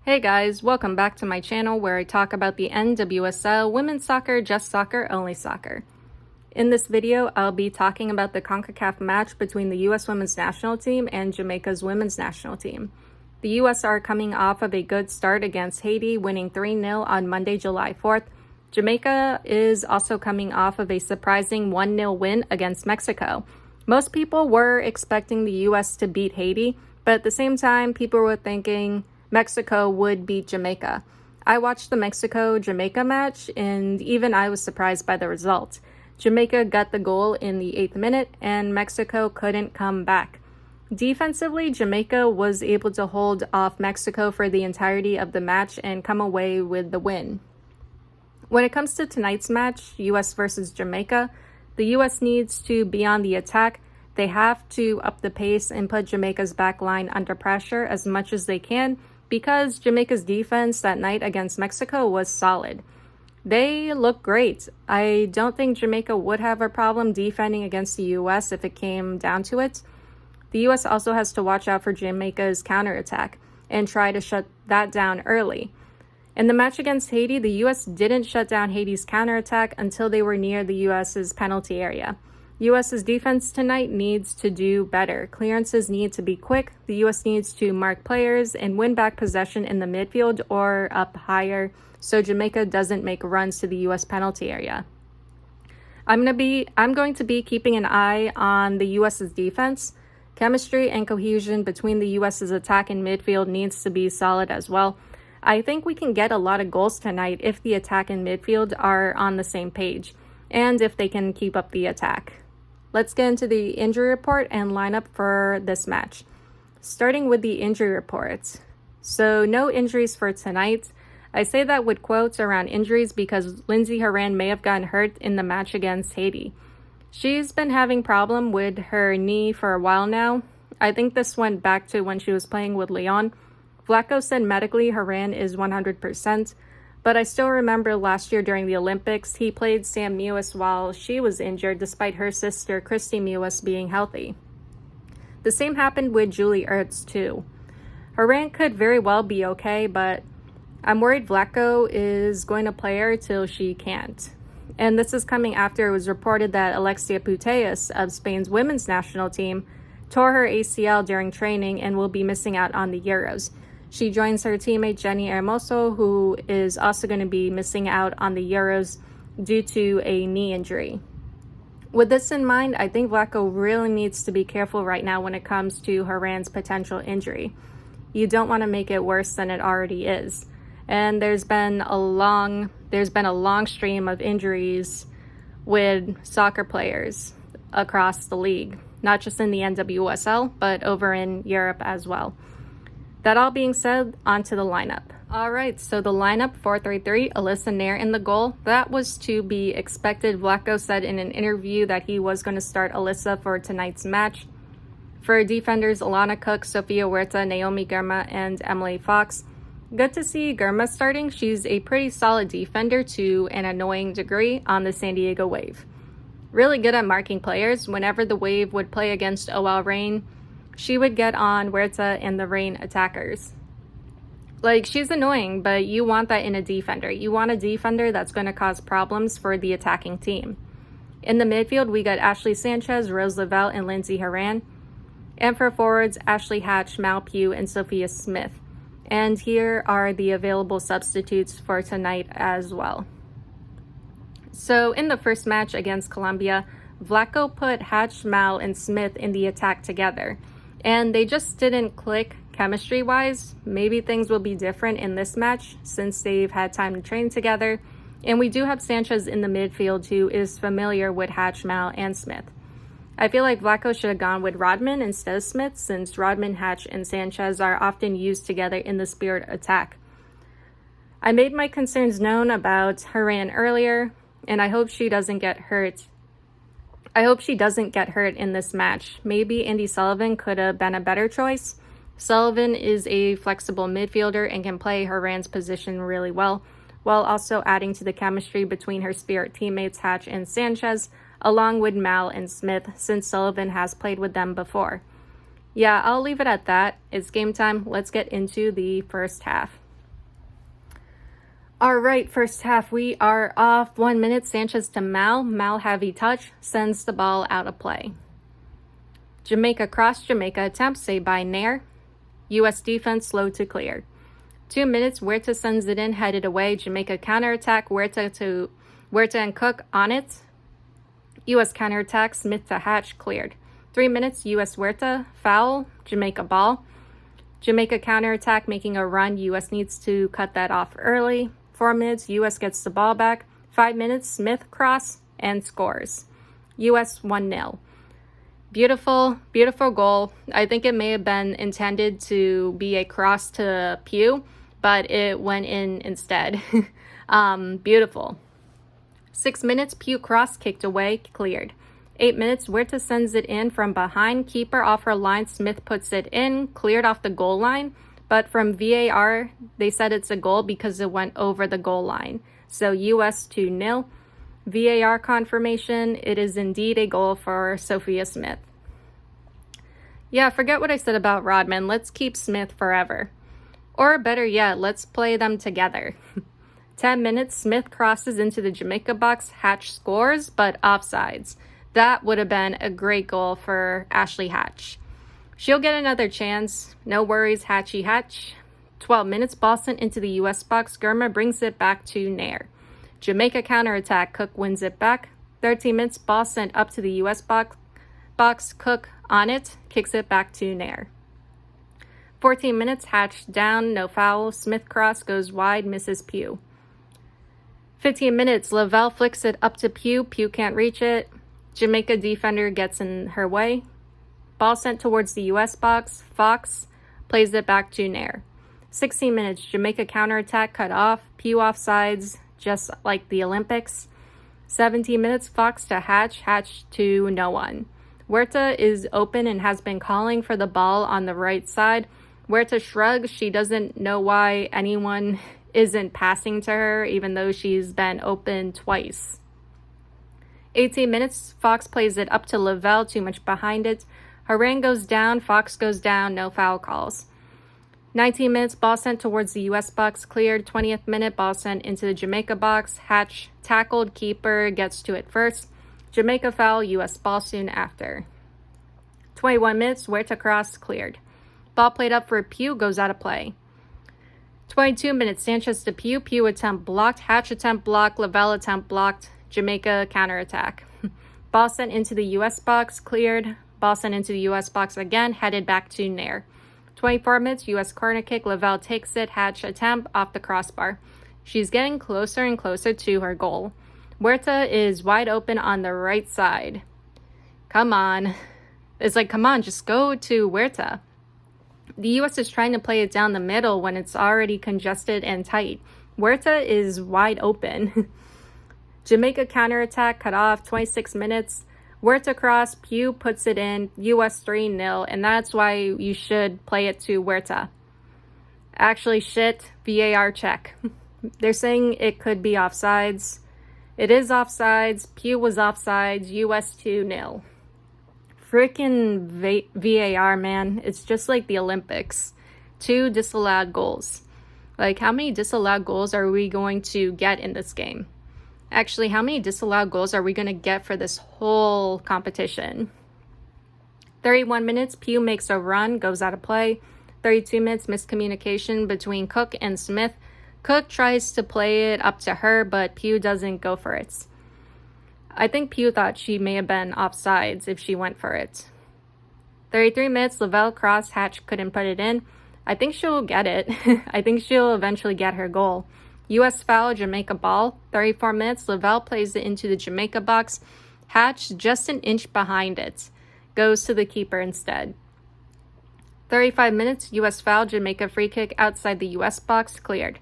Hey guys, welcome back to my channel where I talk about the NWSL, women's soccer, just soccer, only soccer. In this video, I'll be talking about the CONCACAF match between the US women's national team and Jamaica's women's national team. The US are coming off of a good start against Haiti, winning 3-0 on Monday, July 4th. Jamaica is also coming off of a surprising 1-0 win against Mexico. Most people were expecting the US to beat Haiti, but at the same time, people were thinking Mexico would beat Jamaica. I watched the Mexico-Jamaica match, and even I was surprised by the result. Jamaica got the goal in the 8th minute, and Mexico couldn't come back. Defensively, Jamaica was able to hold off Mexico for the entirety of the match and come away with the win. When it comes to tonight's match, US versus Jamaica, the US needs to be on the attack. They have to up the pace and put Jamaica's backline under pressure as much as they can, because Jamaica's defense that night against Mexico was solid. They look great. I don't think Jamaica would have a problem defending against the US if it came down to it. The US also has to watch out for Jamaica's counterattack and try to shut that down early. In the match against Haiti, the US didn't shut down Haiti's counterattack until they were near the US's penalty area. US's defense tonight needs to do better. Clearances need to be quick. The US needs to mark players and win back possession in the midfield or up higher so Jamaica doesn't make runs to the US penalty area. I'm going to be keeping an eye on the US's defense. Chemistry and cohesion between the US's attack and midfield needs to be solid as well. I think we can get a lot of goals tonight if the attack and midfield are on the same page and if they can keep up the attack. Let's get into the injury report and lineup for this match. Starting with the injury report. So no injuries for tonight. I say that with quotes around injuries because Lindsey Horan may have gotten hurt in the match against Haiti. She's been having problem with her knee for a while now. I think this went back to when she was playing with Lyon. Vlatko said medically Horan is 100%. But I still remember last year during the Olympics, he played Sam Mewis while she was injured despite her sister Christy Mewis being healthy. The same happened with Julie Ertz too. Horan could very well be okay, but I'm worried Vlatko is going to play her till she can't. And this is coming after it was reported that Alexia Putellas of Spain's women's national team tore her ACL during training and will be missing out on the Euros. She joins her teammate Jenny Hermoso, who is also going to be missing out on the Euros due to a knee injury. With this in mind, I think Vlatko really needs to be careful right now when it comes to Horan's potential injury. You don't want to make it worse than it already is. And there's been a long stream of injuries with soccer players across the league, not just in the NWSL, but over in Europe as well. That all being said, onto the lineup. All right, so the lineup, 4-3-3, Alyssa Nair in the goal. That was to be expected. Vlatko said in an interview that he was going to start Alyssa for tonight's match. For defenders, Alana Cook, Sofia Huerta, Naomi Girma, and Emily Fox. Good to see Girma starting. She's a pretty solid defender to an annoying degree on the San Diego Wave. Really good at marking players. Whenever the Wave would play against OL Reign, she would get on Huerta and the Reign attackers. Like, she's annoying, but you want that in a defender. You want a defender that's going to cause problems for the attacking team. In the midfield, we got Ashley Sanchez, Rose Lavelle, and Lindsey Horan. And for forwards, Ashley Hatch, Mal Pugh, and Sophia Smith. And here are the available substitutes for tonight as well. So in the first match against Colombia, Vlatko put Hatch, Mal, and Smith in the attack together. And they just didn't click chemistry-wise. Maybe things will be different in this match since they've had time to train together. And we do have Sanchez in the midfield who is familiar with Hatch, Mal, and Smith. I feel like Vlatko should have gone with Rodman instead of Smith since Rodman, Hatch, and Sanchez are often used together in the spirit attack. I made my concerns known about Horan earlier, and I hope she doesn't get hurt. In this match. Maybe Indy Sullivan could have been a better choice. Sullivan is a flexible midfielder and can play Horan's position really well, while also adding to the chemistry between her spirit teammates Hatch and Sanchez, along with Mal and Smith, since Sullivan has played with them before. Yeah, I'll leave it at that. It's game time. Let's get into the first half. All right, first half, we are off. 1 minute, Sanchez to Mal. Mal heavy touch, sends the ball out of play. Jamaica cross, Jamaica attempt, saved by Nair. U.S. defense slow to clear. 2 minutes, Huerta sends it in, headed away. Jamaica counterattack, Huerta and Cook on it. U.S. counterattack, Smith to Hatch, cleared. 3 minutes, U.S. Huerta, foul, Jamaica ball. Jamaica counterattack, making a run. U.S. needs to cut that off early. 4 minutes, U.S. gets the ball back. 5 minutes, Smith cross and scores. U.S. 1-0. Beautiful, beautiful goal. I think it may have been intended to be a cross to Pugh, but it went in instead. Beautiful. 6 minutes, Pugh cross, kicked away, cleared. 8 minutes, Huerta sends it in from behind. Keeper off her line, Smith puts it in, cleared off the goal line. But from VAR, they said it's a goal because it went over the goal line. So U.S. 2-0. VAR confirmation, it is indeed a goal for Sophia Smith. Yeah, forget what I said about Rodman. Let's keep Smith forever. Or better yet, let's play them together. 10 minutes, Smith crosses into the Jamaica box. Hatch scores, but offsides. That would have been a great goal for Ashley Hatch. She'll get another chance. No worries, Hatchy Hatch. 12 minutes, ball sent into the U.S. box. Gurma brings it back to Nair. Jamaica counterattack. Cook wins it back. 13 minutes, ball sent up to the U.S. box. Cook on it. Kicks it back to Nair. 14 minutes, Hatch down. No foul. Smith cross goes wide. Misses Pugh. 15 minutes, Lavelle flicks it up to Pugh. Pugh can't reach it. Jamaica defender gets in her way. Ball sent towards the U.S. box. Fox plays it back to Nair. 16 minutes, Jamaica counterattack cut off. Pugh offsides, just like the Olympics. 17 minutes, Fox to Hatch. Hatch to no one. Huerta is open and has been calling for the ball on the right side. Huerta shrugs. She doesn't know why anyone isn't passing to her, even though she's been open twice. 18 minutes, Fox plays it up to Lavelle, too much behind it. Haran goes down, Fox goes down, no foul calls. 19 minutes, ball sent towards the U.S. box, cleared. 20th minute, ball sent into the Jamaica box. Hatch tackled, keeper gets to it first. Jamaica foul, U.S. ball soon after. 21 minutes, Huerta cross, cleared. Ball played up for Pugh, goes out of play. 22 minutes, Sanchez to Pugh. Pugh attempt blocked. Hatch attempt blocked. Lavelle attempt blocked. Jamaica counterattack. Ball sent into the U.S. box, cleared. Ball sent into the U.S. box again, headed back to Nair. 24 minutes, U.S. corner kick. Lavelle takes it. Hatch attempt off the crossbar. She's getting closer and closer to her goal. Huerta is wide open on the right side. Come on. It's like, come on, just go to Huerta. The U.S. is trying to play it down the middle when it's already congested and tight. Huerta is wide open. Jamaica counterattack cut off, 26 minutes. Huerta cross, Pugh puts it in, U.S. 3-0, and that's why you should play it to Huerta. Actually, shit, VAR check. They're saying it could be offsides. It is offsides. Pugh was offsides, U.S. 2-0. Freaking VAR, man. It's just like the Olympics. 2 disallowed goals. Like, how many disallowed goals are we going to get in this game? Actually, how many disallowed goals are we going to get for this whole competition? 31 minutes, Pugh makes a run, goes out of play. 32 minutes, miscommunication between Cook and Smith. Cook tries to play it up to her, but Pugh doesn't go for it. I think Pugh thought she may have been offsides if she went for it. 33 minutes, Lavelle cross, Hatch couldn't put it in. I think she'll get it. I think she'll eventually get her goal. U.S. foul, Jamaica ball. 34 minutes, Lavelle plays it into the Jamaica box. Hatch just an inch behind it. Goes to the keeper instead. 35 minutes, U.S. foul, Jamaica free kick outside the U.S. box, cleared.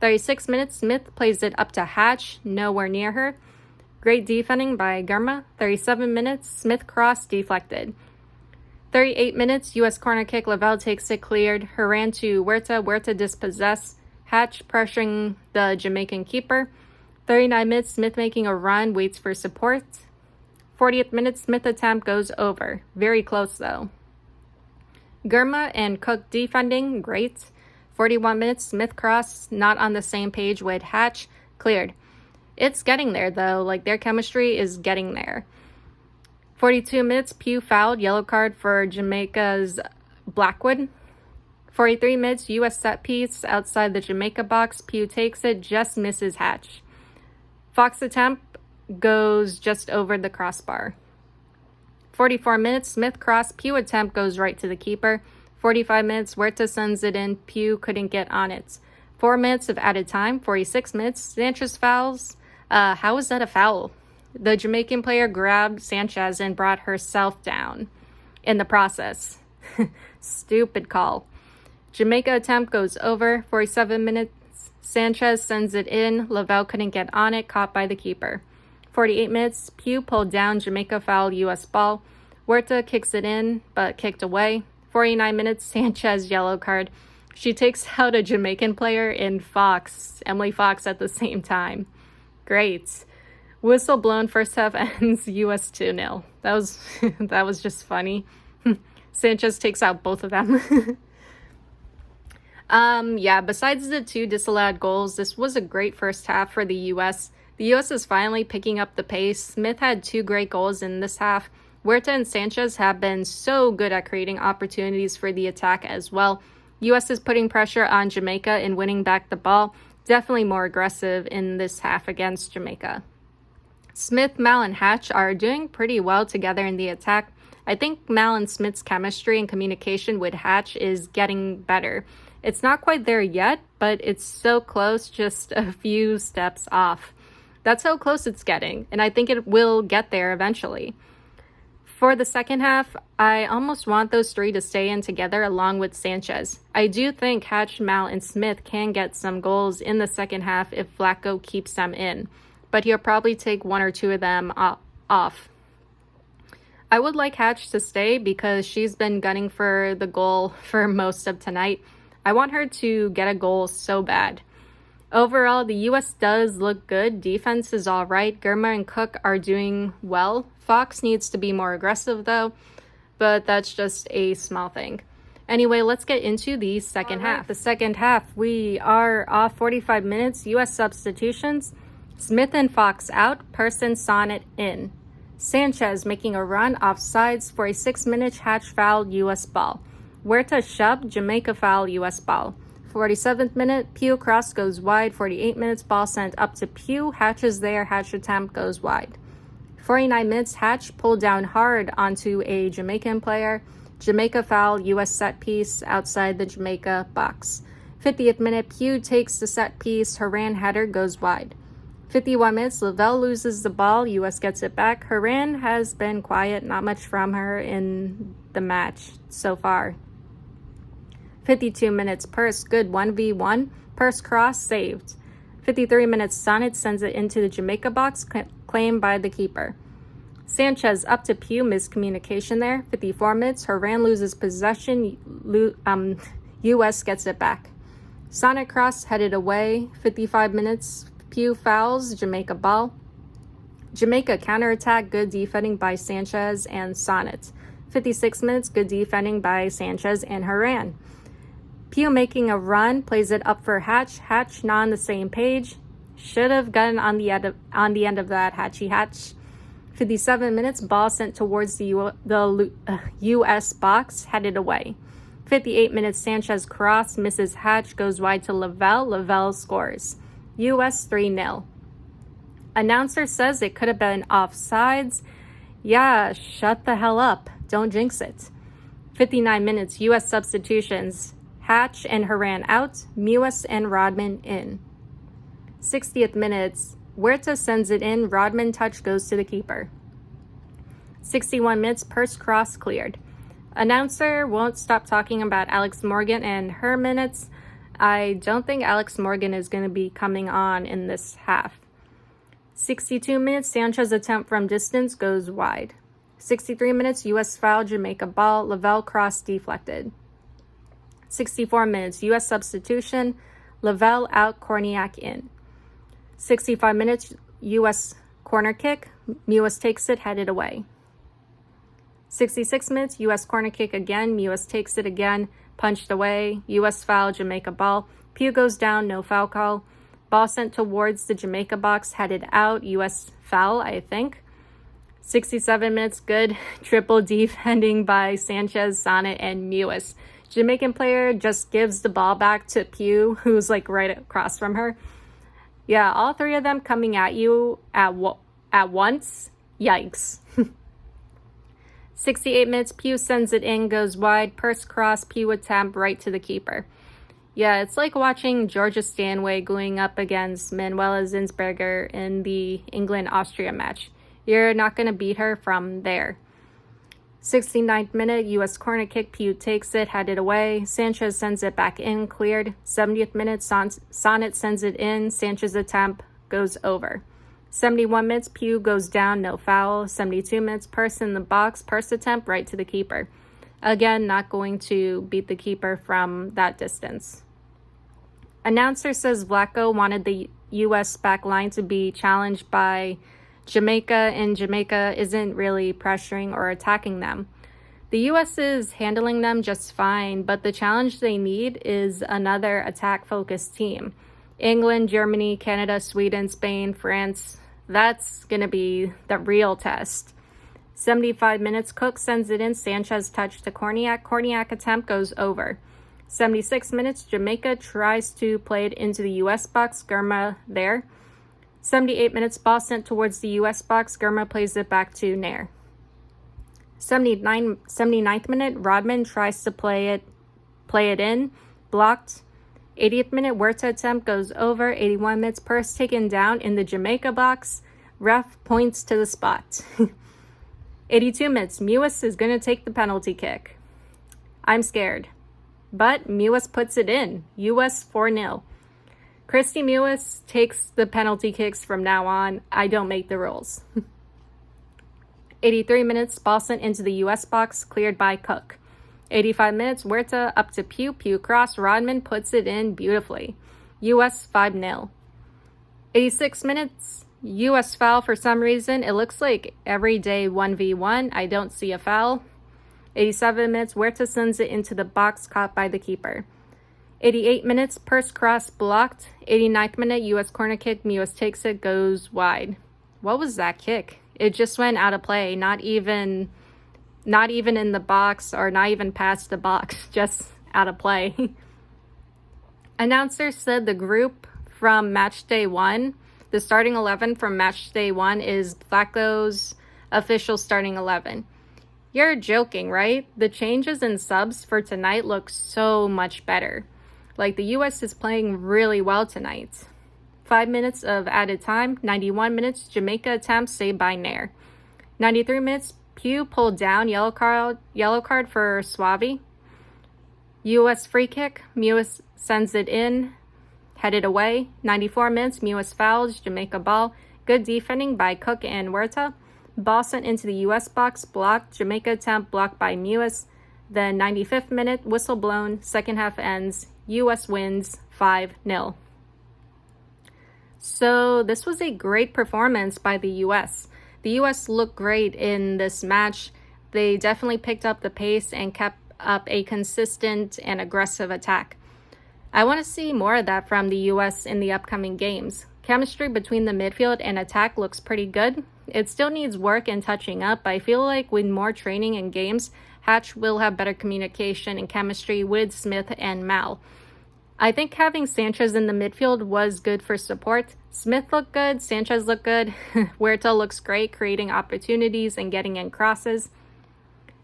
36 minutes, Smith plays it up to Hatch, nowhere near her. Great defending by Gurma. 37 minutes, Smith cross, deflected. 38 minutes, U.S. corner kick, Lavelle takes it, cleared. Haran to Huerta, Huerta dispossessed. Hatch pressuring the Jamaican keeper. 39 minutes, Smith making a run, waits for support. 40th minute, Smith attempt goes over. Very close though. Gurma and Cook defending, great. 41 minutes, Smith cross, not on the same page with Hatch, cleared. It's getting there though, like their chemistry is getting there. 42 minutes, Pugh fouled, yellow card for Jamaica's Blackwood. 43 minutes, US set piece outside the Jamaica box, Pugh takes it, just misses Hatch. Fox attempt goes just over the crossbar. 44 minutes, Smith cross, Pugh attempt goes right to the keeper. 45 minutes, Huerta sends it in, Pugh couldn't get on it. 4 minutes of added time. 46 minutes, Sanchez fouls. How is that a foul? The Jamaican player grabbed Sanchez and brought herself down in the process. Stupid call. Jamaica attempt goes over. 47 minutes, Sanchez sends it in. Lavelle couldn't get on it, caught by the keeper. 48 minutes, Pugh pulled down, Jamaica foul, US ball. Huerta kicks it in, but kicked away. 49 minutes, Sanchez yellow card. She takes out a Jamaican player in Fox, Emily Fox, at the same time. Great. Whistle blown, first half ends US 2-0. That was just funny. Sanchez takes out both of them. Yeah, besides the 2 disallowed goals, this was a great first half for the US. The US is finally picking up the pace. Smith had 2 great goals in this half. Huerta and Sanchez have been so good at creating opportunities for the attack as well. US is putting pressure on Jamaica and winning back the ball. Definitely more aggressive in this half against Jamaica. Smith, Mal, and Hatch are doing pretty well together in the attack. I think Mal and Smith's chemistry and communication with Hatch is getting better. It's not quite there yet, but it's so close, just a few steps off. That's how close it's getting, and I think it will get there eventually. For the second half, I almost want those 3 to stay in together along with Sanchez. I do think Hatch, Mal, and Smith can get some goals in the second half if Flacco keeps them in, but he'll probably take 1 or 2 of them off. I would like Hatch to stay because she's been gunning for the goal for most of tonight. I want her to get a goal so bad. Overall, the US does look good. Defense is all right. Germa and Cook are doing well. Fox needs to be more aggressive though, but that's just a small thing. Anyway, let's get into the second half. The second half, we are off 45 minutes. US substitutions. Smith and Fox out. Person, Sonnet in. Sanchez making a run off sides for a 6-minute Hatch foul, US ball. Huerta shoved, Jamaica foul, US ball. 47th minute, Pugh cross goes wide. 48 minutes, ball sent up to Pugh. Hatch is there, Hatch attempt goes wide. 49 minutes, Hatch pulled down hard onto a Jamaican player. Jamaica foul, US set piece outside the Jamaica box. 50th minute, Pugh takes the set piece. Haran header goes wide. 51 minutes, Lavelle loses the ball. US gets it back. Haran has been quiet, not much from her in the match so far. 52 minutes, Purse, good 1v1. Purse cross, saved. 53 minutes, Sonnet sends it into the Jamaica box, claimed by the keeper. Sanchez up to Pugh, miscommunication there. 54 minutes, Haran loses possession. US gets it back. Sonnet cross, headed away. 55 minutes, Pugh fouls, Jamaica ball. Jamaica counterattack, good defending by Sanchez and Sonnet. 56 minutes, good defending by Sanchez and Haran. Pugh making a run, plays it up for Hatch. Hatch not on the same page. Should have gotten on the end of that Hatch. 57 minutes, ball sent towards the US box, headed away. 58 minutes, Sanchez cross, misses Hatch, goes wide to Lavelle. Lavelle scores. US 3-0. Announcer says it could have been offsides. Yeah, shut the hell up. Don't jinx it. 59 minutes, US substitutions. Hatch and Haran out, Mewis and Rodman in. 60th minutes, Huerta sends it in, Rodman touch goes to the keeper. 61 minutes, Purse cross cleared. Announcer won't stop talking about Alex Morgan and her minutes. I don't think Alex Morgan is going to be coming on in this half. 62 minutes, Sanchez attempt from distance goes wide. 63 minutes, US foul, Jamaica ball, Lavelle cross deflected. 64 minutes, US substitution, Lavelle out, Korniak in. 65 minutes, US corner kick, Mewis takes it, headed away. 66 minutes, US corner kick again, Mewis takes it again, punched away, U.S. foul, Jamaica ball. Pew goes down, no foul call. Ball sent towards the Jamaica box, headed out, U.S. foul, I think. 67 minutes, good. Triple defending by Sanchez, Sonnet, and Mewis. Jamaican player just gives the ball back to Pew, who's like right across from her. Yeah, all three of them coming at you at once. Yikes. 68 minutes, Pew sends it in, goes wide, purse cross, Pew attempt right to the keeper. Yeah, it's like watching Georgia Stanway going up against Manuela Zinsberger in the England-Austria match. You're not going to beat her from there. 69th minute, U.S. corner kick, Pew takes it, headed away. Sanchez sends it back in, cleared. 70th minute, Sonnet sends it in. Sanchez attempt goes over. 71 minutes, Pew goes down, no foul. 72 minutes, Purse in the box, Purse attempt right to the keeper. Again, not going to beat the keeper from that distance. Announcer says Vlatko wanted the U.S. backline to be challenged by Jamaica, and Jamaica isn't really pressuring or attacking them. The U.S. is handling them just fine, but the challenge they need is another attack-focused team. England, Germany, Canada, Sweden, Spain, France, that's going to be the real test. 75 minutes, Cook sends it in, Sanchez touch to Korniak. Korniak attempt goes over. 76 minutes, Jamaica tries to play it into the U.S. box, Gurma there. 78 minutes, ball sent towards the U.S. box, Gurma plays it back to Nair. 79th minute, Rodman tries to play it in, blocked. 80th minute, Huerta attempt goes over. 81 minutes, Purse taken down in the Jamaica box. Ref points to the spot. 82 minutes, Mewis is going to take the penalty kick. I'm scared. But Mewis puts it in. U.S. 4-0. Christy Mewis takes the penalty kicks from now on. I don't make the rules. 83 minutes, ball sent into the U.S. box, cleared by Cook. 85 minutes, Huerta up to Pew, Pew cross, Rodman puts it in beautifully. U.S. 5-0. 86 minutes, U.S. foul for some reason. It looks like everyday 1v1. I don't see a foul. 87 minutes, Huerta sends it into the box, caught by the keeper. 88 minutes, Purse cross blocked. 89th minute, U.S. corner kick, Mewis takes it, goes wide. What was that kick? It just went out of play, not even in the box or not even past the box, just out of play. Announcer said the group from match day 1, the starting 11 from match day 1 is Vlatko's official starting 11. You're joking, right? The changes in subs for tonight look so much better. Like, the U.S. is playing really well tonight. 5 minutes of added time. 91 minutes, Jamaica attempt saved by Nair. 93 minutes, Pew pulled down, yellow card for Suave. U.S. free kick, Mewis sends it in, headed away. 94 minutes, Mewis fouls, Jamaica ball. Good defending by Cook and Huerta. Ball sent into the U.S. box, blocked. Jamaica attempt blocked by Mewis. Then 95th minute, whistle blown, second half ends. U.S. wins 5-0. So this was a great performance by the U.S. The U.S. looked great in this match. They definitely picked up the pace and kept up a consistent and aggressive attack. I want to see more of that from the U.S. in the upcoming games. Chemistry between the midfield and attack looks pretty good. It still needs work and touching up, but I feel like with more training and games, Hatch will have better communication and chemistry with Smith and Mal. I think having Sanchez in the midfield was good for support. Smith looked good, Sanchez looked good, Huerta looks great, creating opportunities and getting in crosses.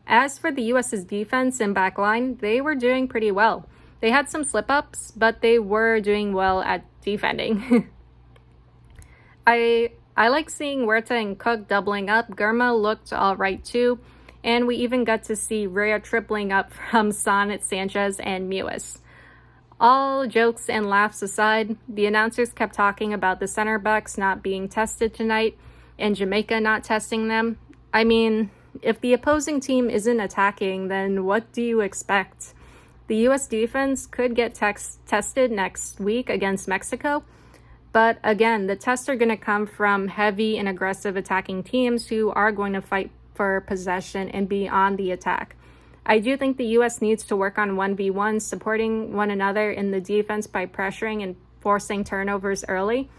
As for the U.S.'s defense and backline, they were doing pretty well. They had some slip-ups, but they were doing well at defending. I like seeing Huerta and Cook doubling up. Gurma looked all right too. And we even got to see Rhea tripling up from Sonnet, Sanchez, and Mewis. All jokes and laughs aside, the announcers kept talking about the center backs not being tested tonight and Jamaica not testing them. I mean, if the opposing team isn't attacking, then what do you expect? The U.S. defense could get tested next week against Mexico. But again, the tests are going to come from heavy and aggressive attacking teams who are going to fight for possession and be on the attack. I do think the US needs to work on 1v1, supporting one another in the defense by pressuring and forcing turnovers early.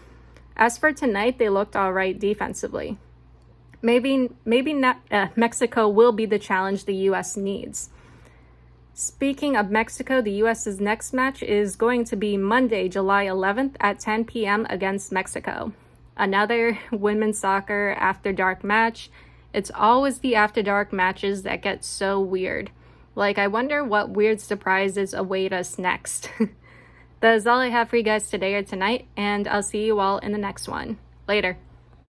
As for tonight, they looked all right defensively. Maybe Mexico will be the challenge the US needs. Speaking of Mexico, the US's next match is going to be Monday, July 11th at 10 p.m. against Mexico. Another women's soccer after dark match. It's always the after dark matches that get so weird. Like, I wonder what weird surprises await us next. That is all I have for you guys today or tonight, and I'll see you all in the next one. Later.